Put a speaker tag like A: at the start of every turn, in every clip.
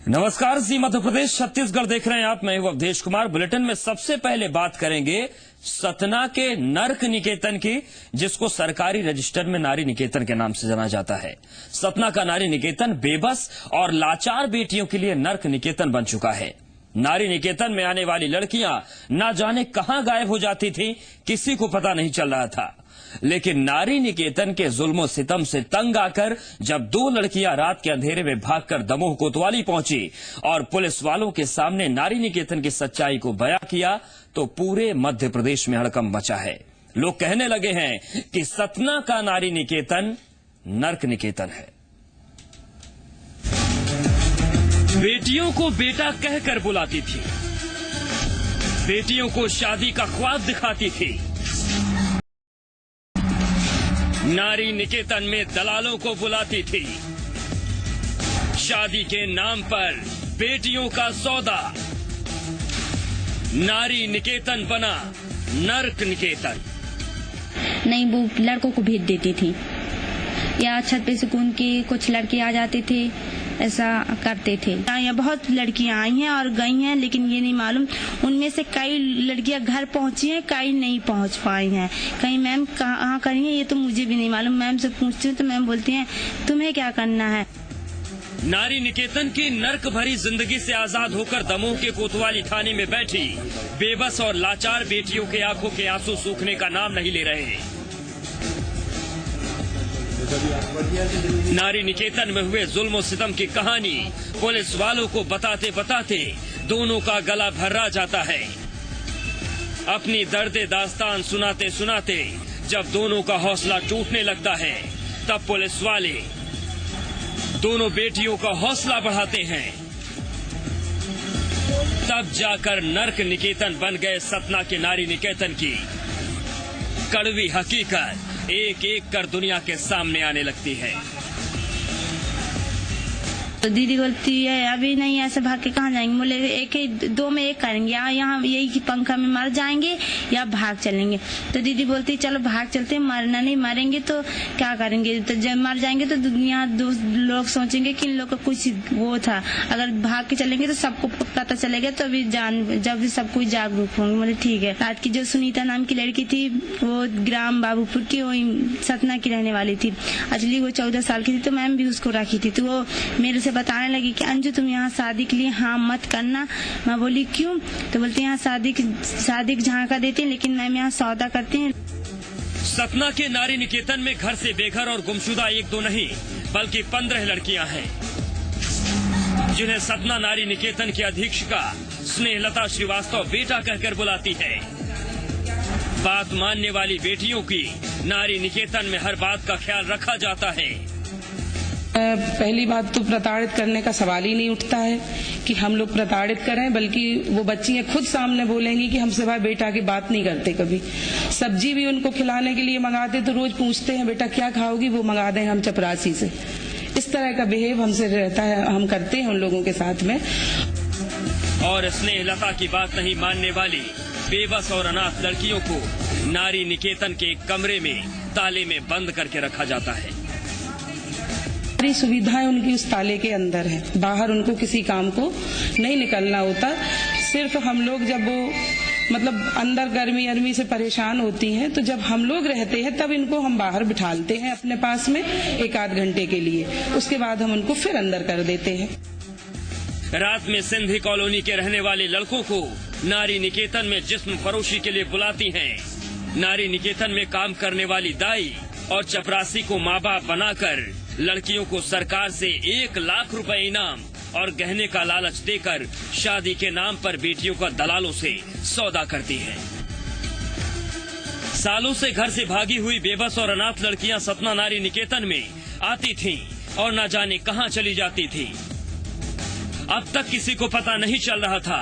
A: नमस्कार जी, मध्य प्रदेश छत्तीसगढ़ देख रहे हैं आप। मैं हूं अवधेश कुमार। बुलेटिन में सबसे पहले बात करेंगे सतना के नर्क निकेतन की, जिसको सरकारी रजिस्टर में नारी निकेतन के नाम से जाना जाता है। सतना का नारी निकेतन बेबस और लाचार बेटियों के लिए नर्क निकेतन बन चुका है। नारी निकेतन में आने वाली लड़कियां ना जाने कहां गायब हो जाती थी, किसी को पता नहीं चल रहा था। लेकिन नारी निकेतन के जुल्मो सितम से तंग आकर जब दो लड़कियां रात के अंधेरे में भागकर दमोह कोतवाली पहुंची और पुलिस वालों के सामने नारी निकेतन की सच्चाई को बयां किया, तो पूरे मध्य प्रदेश में हड़कंप मचा है। लोग कहने लगे हैं कि सतना का नारी निकेतन नर्क निकेतन है। बेटियों को बेटा कहकर बुलाती थी, बेटियों को शादी का ख्वाब दिखाती थी। नारी निकेतन में दलालों को बुलाती थी। शादी के नाम पर बेटियों का सौदा। नारी निकेतन बना नर्क निकेतन।
B: नहीं, वो लड़कों को भेज देती थी या छत पे सुकून की कुछ लड़के आ जाते थे, ऐसा करते थे। यहाँ बहुत लड़कियां आई हैं और गई हैं, लेकिन ये नहीं मालूम उनमें से कई लड़कियां घर पहुंची हैं, कई नहीं पहुंच पाई हैं। कहीं मैम कहाँ करी है ये तो मुझे भी नहीं मालूम। मैम से पूछती हूँ तो मैम बोलती हैं तुम्हें क्या करना है।
A: नारी निकेतन की नर्क भरी जिंदगी से आजाद होकर दमोह के कोतवाली थाने में बैठी बेबस और लाचार बेटियों के आंखों के आंसू सूखने का नाम नहीं ले रहे। नारी निकेतन में हुए जुल्म सितम की कहानी पुलिस वालों को बताते बताते दोनों का गला भर्रा जाता है। अपनी दर्दे दास्तान सुनाते सुनाते जब दोनों का हौसला टूटने लगता है, तब पुलिस वाले दोनों बेटियों का हौसला बढ़ाते हैं। तब जाकर नर्क निकेतन बन गए सतना के नारी निकेतन की कड़वी हकीकत एक एक कर दुनिया के सामने आने लगती है।
B: तो दीदी बोलती है अभी नहीं, ऐसे भाग के कहाँ जाएंगे। बोले एक ही दो में एक करेंगे, या यहाँ यही पंखा में मर जाएंगे या भाग चलेंगे। तो दीदी बोलती चलो भाग चलते हैं, मरना नहीं, मरेंगे तो क्या करेंगे। तो जब मर जाएंगे तो दुनिया लोग सोचेंगे कि इन लोग का कुछ वो था, अगर भाग के चलेंगे तो सबको पता चलेगा, तो अभी जब भी सब कुछ जागरूक होंगे। बोले ठीक है। रात की जो सुनीता नाम की लड़की थी, वो ग्राम बाबूपुर की, वही सतना की रहने वाली थी। एक्चुअली वो 14 साल की थी, तो मैम भी उसको रखी थी। तो वो मेरे से बताने लगी कि अंजू तुम यहाँ शादी के लिए हाँ मत करना। मैं बोली क्यों। तो बोलती यहाँ शादी की झांका देते हैं, लेकिन मैम यहाँ सौदा करते हैं।
A: सतना के नारी निकेतन में घर से बेघर और गुमशुदा एक दो नहीं बल्कि 15 लड़कियां हैं, जिन्हें सतना नारी निकेतन की अधीक्षिका स्नेहलता श्रीवास्तव बेटा कहकर बुलाती है। बात मानने वाली बेटियों की नारी निकेतन में हर बात का ख्याल रखा जाता है।
C: पहली बात तो प्रताड़ित करने का सवाल ही नहीं उठता है कि हम लोग प्रताड़ित करें, बल्कि वो बच्चियां खुद सामने बोलेंगी कि हमसे भाई बेटा की बात नहीं करते। कभी सब्जी भी उनको खिलाने के लिए मंगाते तो रोज पूछते हैं बेटा क्या खाओगी, वो मंगा दें हम चपरासी से। इस तरह का बिहेव हमसे रहता है, हम करते हैं उन लोगों के साथ में।
A: और स्नेहलता की बात नहीं मानने वाली बेबस और अनाथ लड़कियों को नारी निकेतन के एक कमरे में ताले में बंद करके रखा जाता है।
C: सारी सुविधाएं उनकी उस ताले के अंदर है, बाहर उनको किसी काम को नहीं निकलना होता। सिर्फ हम लोग जब वो अंदर गर्मी से परेशान होती हैं, तो जब हम लोग रहते हैं तब इनको हम बाहर बिठालते हैं अपने पास में 1-8 घंटे के लिए। उसके बाद हम उनको फिर अंदर कर देते हैं।
A: रात में सिंधी कॉलोनी के रहने वाले लड़कों को नारी निकेतन में जिस्म फरोशी के लिए बुलाती हैं। नारी निकेतन में काम करने वाली दाई और चपरासी को माँ बाप बनाकर लड़कियों को सरकार से 1 लाख रुपए इनाम और गहने का लालच देकर शादी के नाम पर बेटियों का दलालों से सौदा करती है। सालों से घर से भागी हुई बेबस और अनाथ लड़कियां सतना नारी निकेतन में आती थीं और न जाने कहां चली जाती थी। अब तक किसी को पता नहीं चल रहा था।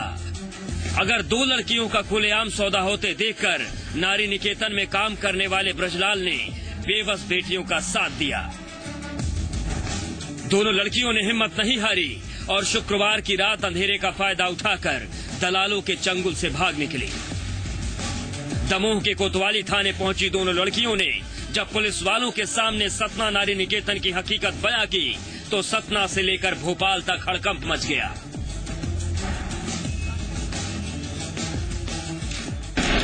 A: अगर 2 लड़कियों का खुलेआम सौदा होते देखकर नारी निकेतन में काम करने वाले ब्रजलाल ने बेबस बेटियों का साथ दिया। दोनों लड़कियों ने हिम्मत नहीं हारी और शुक्रवार की रात अंधेरे का फायदा उठाकर दलालों के चंगुल से भाग निकली। दमोह के कोतवाली थाने पहुंची दोनों लड़कियों ने जब पुलिस वालों के सामने सतना नारी निकेतन की हकीकत बयां की, तो सतना से लेकर भोपाल तक हड़कंप मच गया।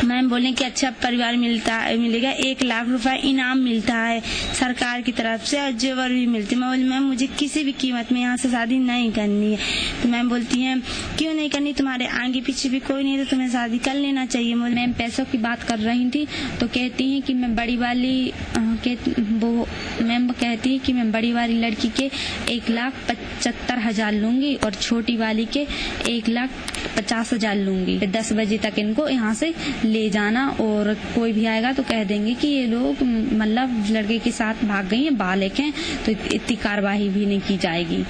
B: मैम बोले कि अच्छा परिवार मिलेगा, 1 लाख रुपए इनाम मिलता है सरकार की तरफ से और जेवर भी मिलते। मैं बोली मैम मुझे किसी भी कीमत में यहाँ से शादी नहीं करनी है। तो मैम बोलती हैं क्यों नहीं करनी, तुम्हारे आगे पीछे भी कोई नहीं है तो तुम्हें शादी कर लेना चाहिए।
D: मैम पैसों की बात कर रही थी तो कहती हैं कि मैं बड़ी वाली मैम कहती है कि मैं बड़ी वाली लड़की के 1,75,000 लूंगी और छोटी वाली के 1,50,000 लूंगी। 10 बजे तक इनको यहाँ से ले जाना और कोई भी आएगा तो कह देंगे कि ये लोग मतलब लड़के के साथ भाग गई हैं, बालिक हैं, तो इतनी कार्रवाई भी नहीं की जाएगी।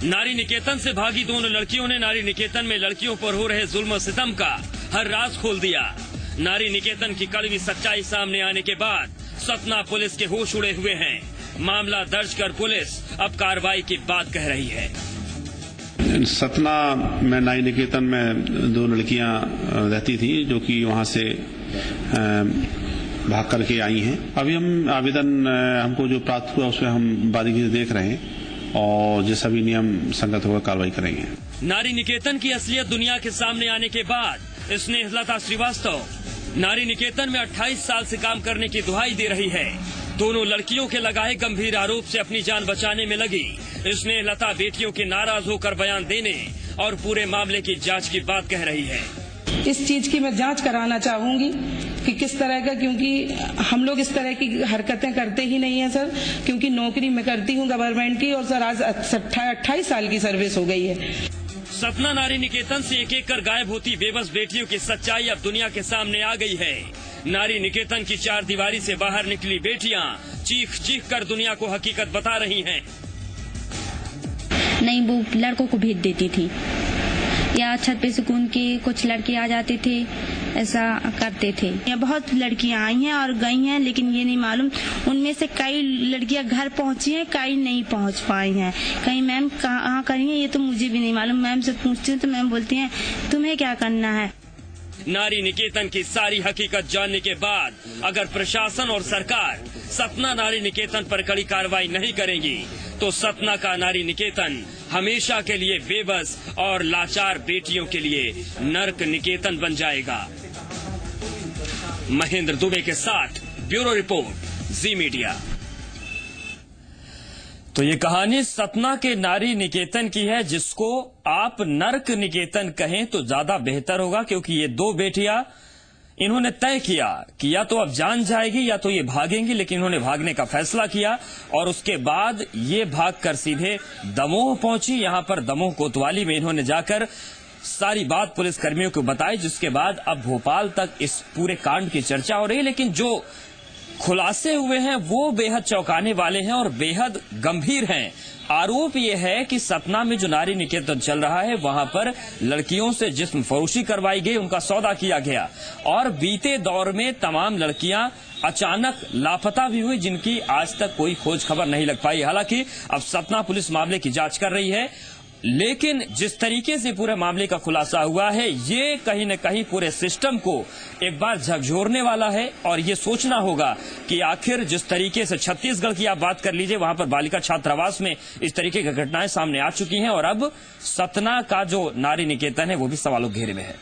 A: नारी निकेतन से भागी दोनों लड़कियों ने नारी निकेतन में लड़कियों पर हो रहे जुल्म सितम का हर राज खोल दिया। नारी निकेतन की कड़वी सच्चाई सामने आने के बाद सतना पुलिस के होश उड़े हुए हैं। मामला दर्ज कर पुलिस अब कार्रवाई की बात कह रही है।
E: सतना में नारी निकेतन में 2 लड़कियां रहती थी जो कि वहां से भाग करके आई हैं। अभी हम आवेदन हमको जो प्राप्त हुआ उसमें हम बारीकी से देख रहे हैं और जैसा भी नियम संगत होगा कार्रवाई करेंगे।
A: नारी निकेतन की असलियत दुनिया के सामने आने के बाद स्नेहलता श्रीवास्तव नारी निकेतन में 28 साल से काम करने की दुहाई दे रही है। दोनों लड़कियों के लगाए गंभीर आरोप से अपनी जान बचाने में लगी स्नेहलता बेटियों के नाराज होकर बयान देने और पूरे मामले की जांच की बात कह रही है।
C: इस चीज की मैं जांच कराना चाहूंगी कि किस तरह का, क्योंकि हम लोग इस तरह की हरकतें करते ही नहीं है सर, क्योंकि नौकरी मैं करती हूँ गवर्नमेंट की और सर आज 28 साल की सर्विस हो गई है।
A: सतना नारी निकेतन से एक-एक कर गायब होती बेबस बेटियों की सच्चाई अब दुनिया के सामने आ गई है। नारी निकेतन की 4 दीवारी से बाहर निकली बेटियां चीख चीख कर दुनिया को हकीकत बता रही हैं।
D: नहीं, वो लड़कों को भेज देती थी या छत पे सुकून के कुछ लड़के आ जाते थे, ऐसा करते थे।
B: यहाँ बहुत लड़कियां आई हैं और गई हैं, लेकिन ये नहीं मालूम उनमें से कई लड़कियां घर पहुंची हैं, कई नहीं पहुंच पाई हैं। कहीं मैम कहाँ करी हैं ये तो मुझे भी नहीं मालूम। मैम से पूछती हूँ तो मैम बोलती हैं तुम्हें क्या करना है।
A: नारी निकेतन की सारी हकीकत जानने के बाद अगर प्रशासन और सरकार सतना नारी निकेतन पर कड़ी कार्रवाई नहीं करेंगी तो सतना का नारी निकेतन हमेशा के लिए बेबस और लाचार बेटियों के लिए नर्क निकेतन बन जाएगा। महेंद्र दुबे के साथ ब्यूरो रिपोर्ट, जी मीडिया। तो ये कहानी सतना के नारी निकेतन की है, जिसको आप नर्क निकेतन कहें तो ज्यादा बेहतर होगा, क्योंकि ये 2 बेटियां इन्होंने तय किया कि या तो अब जान जाएगी या तो ये भागेंगी, लेकिन इन्होंने भागने का फैसला किया और उसके बाद ये भागकर सीधे दमोह पहुंची। यहां पर दमोह कोतवाली में इन्होंने जाकर सारी बात पुलिस कर्मियों को बताई, जिसके बाद अब भोपाल तक इस पूरे कांड की चर्चा हो रही है। लेकिन जो खुलासे हुए हैं वो बेहद चौंकाने वाले हैं और बेहद गंभीर हैं। आरोप ये है कि सतना में जो नारी निकेतन चल रहा है वहां पर लड़कियों से जिस्म फरोशी करवाई गई, उनका सौदा किया गया और बीते दौर में तमाम लड़कियां अचानक लापता भी हुई, जिनकी आज तक कोई खोज खबर नहीं लग पाई। हालांकि अब सतना पुलिस मामले की जांच कर रही है, लेकिन जिस तरीके से पूरे मामले का खुलासा हुआ है ये कहीं न कहीं पूरे सिस्टम को एक बार झकझोरने वाला है और ये सोचना होगा कि आखिर जिस तरीके से छत्तीसगढ़ की आप बात कर लीजिए, वहां पर बालिका छात्रावास में इस तरीके की घटनाएं सामने आ चुकी हैं और अब सतना का जो नारी निकेतन है वो भी सवालों के घेरे में है।